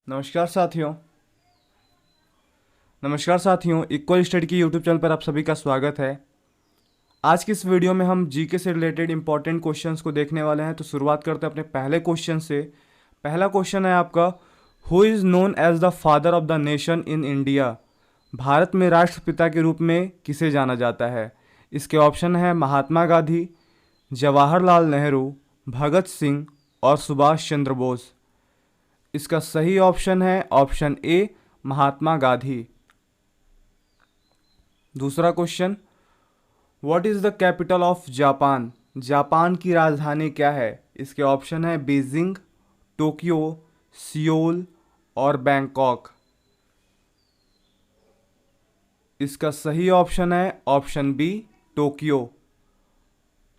नमस्कार साथियों। Equal study की यूट्यूब चैनल पर आप सभी का स्वागत है। आज की इस वीडियो में हम जीके से रिलेटेड इंपॉर्टेंट क्वेश्चंस को देखने वाले हैं। तो शुरुआत करते हैं अपने पहले क्वेश्चन से। पहला क्वेश्चन है आपका, who is known as the father of the nation in India. Bharat में राष्ट्रपिता के रूप में किसे जाना जाता है। इसके ऑप्शन है महात्मा गांधी, जवाहरलाल नेहरू, भगत सिंह और सुभाष चंद्र बोस। इसका सही ऑप्शन है ऑप्शन ए, महात्मा गांधी। दूसरा question, what is the capital of Japan. Japan की राजधानी क्या है। इसके ऑप्शन है बीजिंग, टोक्यो, सियोल और बैंकॉक। इसका सही ऑप्शन है ऑप्शन बी, टोक्यो।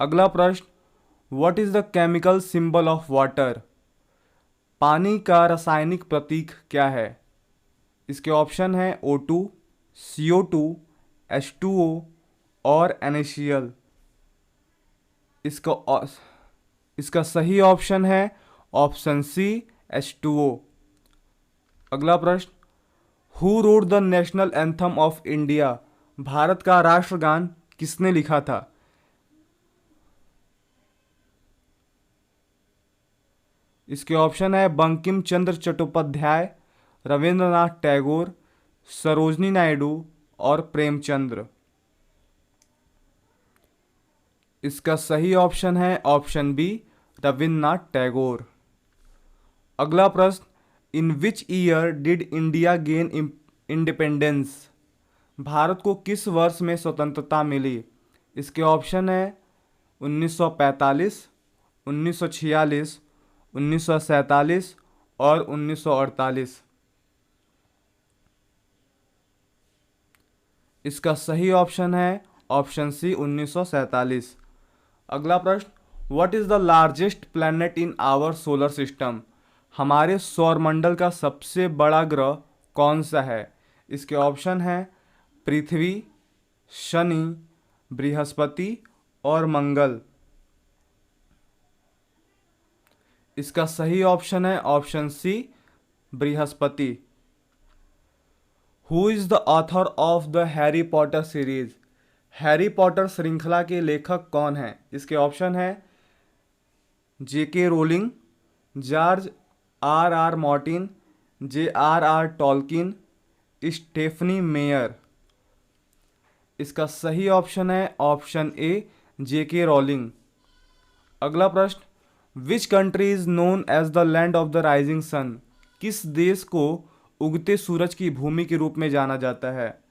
अगला प्रश्न, what is the chemical symbol of water. पानी का रासायनिक प्रतीक क्या है। इसके ऑप्शन है O2, CO2, H2O और NaCl। इसका सही ऑप्शन है ऑप्शन सी, H2O। अगला प्रश्न, who wrote the national anthem of India. Bharat का राष्ट्रगान किसने लिखा था। इसके ऑप्शन है बंकिम चंद्र चट्टोपाध्याय, रविंद्रनाथ टैगोर, सरोजनी नायडू और प्रेमचंद्र। इसका सही ऑप्शन है ऑप्शन बी, रविंद्रनाथ टैगोर। अगला प्रश्न, in which year did India gain independence. Bharat को किस वर्ष में स्वतंत्रता मिली। इसके ऑप्शन है 1945, 1946, 1947 और 1948। इसका सही ऑप्शन है ऑप्शन सी, 1947। अगला प्रश्न, what is the largest planet in our solar system. हमारे सौरमंडल का सबसे बड़ा ग्रह कौन सा है। इसके ऑप्शन है पृथ्वी, शनि, बृहस्पति और मंगल। इसका सही ऑप्शन है option C, Brihaspati. Who is the author of the Harry Potter series. Harry Potter श्रृंखला के लेखक कौन हैं। इसके ऑप्शन है J.K. Rowling, George R.R. Martin, J.R.R. Tolkien, Stephenie Meyer. इसका सही ऑप्शन है ऑप्शन ए, J.K. रोलिंग। अगला प्रश्न, which country is known as the land of the rising sun. किस देश को उगते सूरज की भूमि के रूप में जाना जाता है।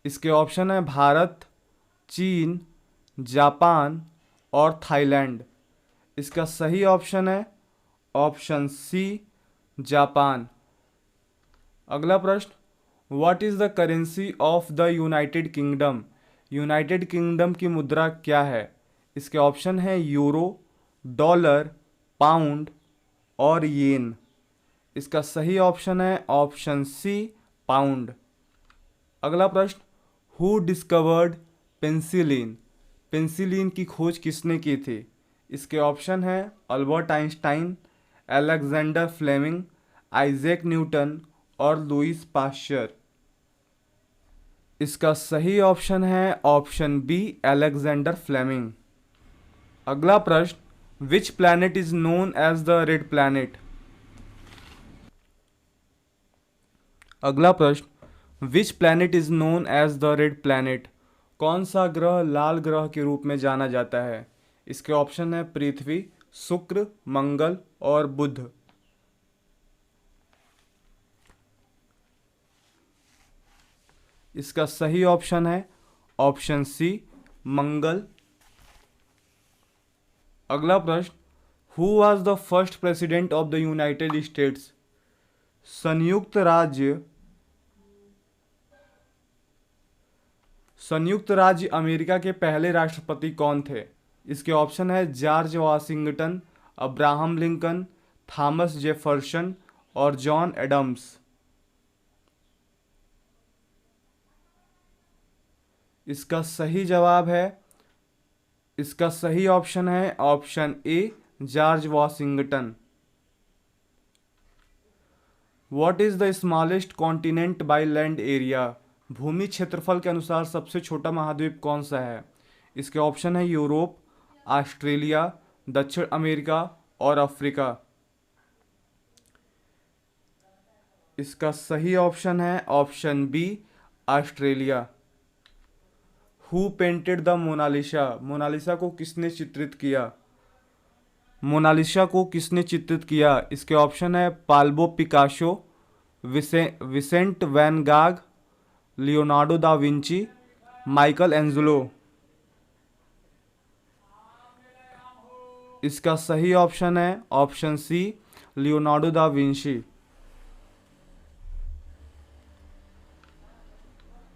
इसके ऑप्शन है भारत, चीन, जापान और थाईलैंड। इसका सही ऑप्शन है ऑप्शन सी, जापान। अगला प्रश्न, what is the currency of the United kingdom. United kingdom की मुद्रा क्या है। इसके ऑप्शन है यूरो, डॉलर, पाउंड और येन। इसका सही ऑप्शन है ऑप्शन सी, पाउंड। अगला प्रश्न, हु डिस्कवर्ड पेंसिलिन। पेंसिलिन की खोज किसने की थी। इसके ऑप्शन है Albert Einstein, Alexander Fleming, Isaac Newton और लुईस पाश्चर। इसका सही ऑप्शन है ऑप्शन बी, अलेक्जेंडर फ्लेमिंग। अगला प्रश्न, which planet is known as the red planet. अगला प्रश्न, which planet is known as the red planet. कौन सा ग्रह लाल ग्रह के रूप में जाना जाता है। इसके ऑप्शन है पृथ्वी, शुक्र, मंगल और बुध। इसका सही ऑप्शन है ऑप्शन सी, मंगल। अगला प्रश्न, who was the first president of the United states. संयुक्त राज्य अमेरिका के पहले राष्ट्रपति कौन थे। इसके ऑप्शन है George Washington, Abraham Lincoln, Thomas Jefferson और जॉन एडम्स। इसका सही ऑप्शन है option A, George Washington. What is the smallest continent by land area? भूमि क्षेत्रफल के अनुसार सबसे छोटा महाद्वीप कौन सा है? इसके ऑप्शन है यूरोप, ऑस्ट्रेलिया, दक्षिण अमेरिका और अफ्रीका। इसका सही ऑप्शन है option B, Australia. Who painted the Mona Lisa? Mona Lisa को किसने चित्रित किया? मोनालिसा को किसने चित्रित किया? इसके ऑप्शन है Pablo Picasso, Vincent van Gogh, Leonardo da Vinci, Michelangelo. इसका सही ऑप्शन है option C, Leonardo da Vinci.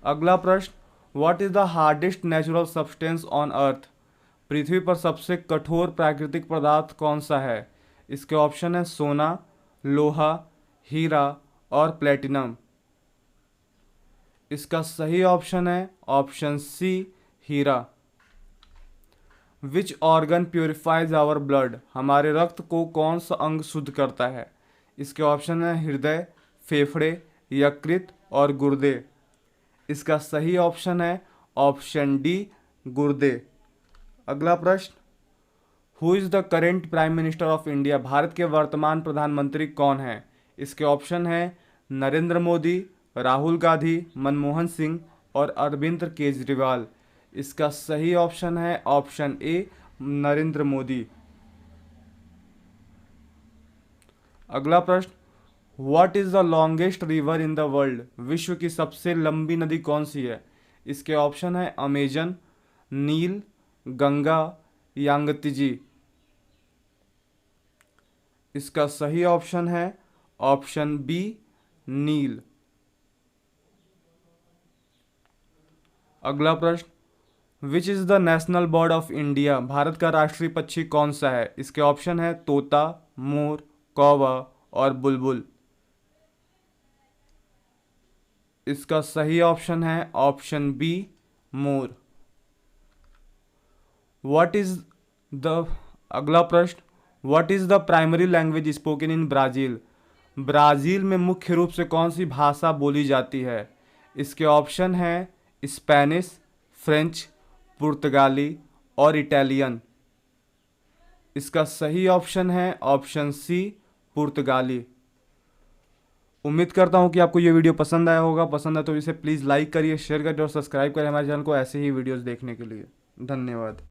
अगला प्रश्न, what is the hardest natural substance on earth? पृथ्वी पर सबसे कठोर प्राकृतिक पदार्थ कौन सा है? इसके ऑप्शन है सोना, लोहा, हीरा और प्लेटिनम। इसका सही ऑप्शन है ऑप्शन सी, हीरा। Which organ purifies our blood? हमारे रक्त को कौन सा अंग शुद्ध करता है? इसके ऑप्शन है हृदय, फेफड़े, यकृत और गुर्दे। इसका सही ऑप्शन है ऑप्शन डी, गुर्दे। अगला प्रश्न, who is the current prime minister of India? Bharat के वर्तमान प्रधानमंत्री कौन है? इसके ऑप्शन है नरेंद्र मोदी, राहुल गांधी, मनमोहन सिंह और अरविंद केजरीवाल। इसका सही ऑप्शन है ऑप्शन ए, नरेंद्र मोदी। अगला प्रश्न, what is the longest river in the world? विश्व की सबसे लंबी नदी कौन सी है? इसके ऑप्शन है अमेजन, नील, गंगा, यांगत्जी। इसका सही ऑप्शन है ऑप्शन बी, नील। अगला प्रश्न, which is the national bird of India? Bharat का राष्ट्रीय पक्षी कौन सा है? इसके ऑप्शन है तोता, मोर, कौवा और बुलबुल। इसका सही ऑप्शन है ऑप्शन बी, मोर। व्हाट इज द अगला प्रश्न, what is the primary language spoken in Brazil? Brazil में मुख्य रूप से कौन सी भाषा बोली जाती है? इसके ऑप्शन है स्पेनिश, फ्रेंच, पुर्तगाली और इटालियन। इसका सही ऑप्शन है ऑप्शन सी, पुर्तगाली। उम्मीद करता हूँ कि आपको ये वीडियो पसंद आया होगा। पसंद है तो इसे प्लीज़ लाइक करिए, शेयर करिए और सब्सक्राइब करिए हमारे चैनल को ऐसे ही वीडियोस देखने के लिए। धन्यवाद।